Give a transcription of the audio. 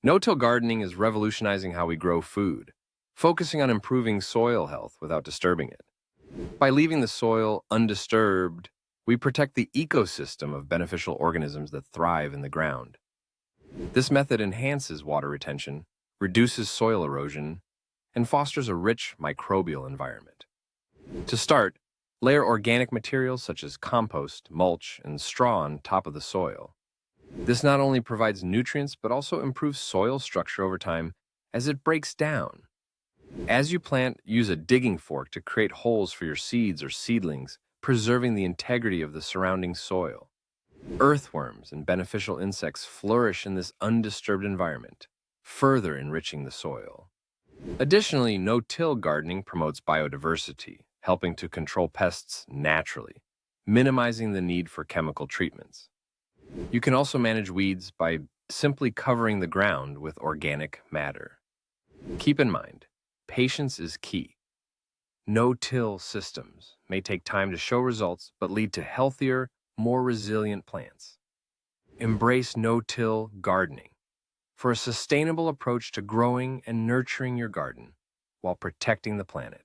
No-till gardening is revolutionizing how we grow food, focusing on improving soil health without disturbing it. By leaving the soil undisturbed, we protect the ecosystem of beneficial organisms that thrive in the ground. This method enhances water retention, reduces soil erosion, and fosters a rich microbial environment. To start, layer organic materials such as compost, mulch, and straw on top of the soil. This not only provides nutrients but also improves soil structure over time as it breaks down. As you plant, use a digging fork to create holes for your seeds or seedlings, preserving the integrity of the surrounding soil. Earthworms and beneficial insects flourish in this undisturbed environment, further enriching the soil. Additionally, no-till gardening promotes biodiversity, helping to control pests naturally, minimizing the need for chemical treatments. You can also manage weeds by simply covering the ground with organic matter. Keep in mind, patience is key. No-till systems may take time to show results, but lead to healthier, more resilient plants. Embrace no-till gardening for a sustainable approach to growing and nurturing your garden while protecting the planet.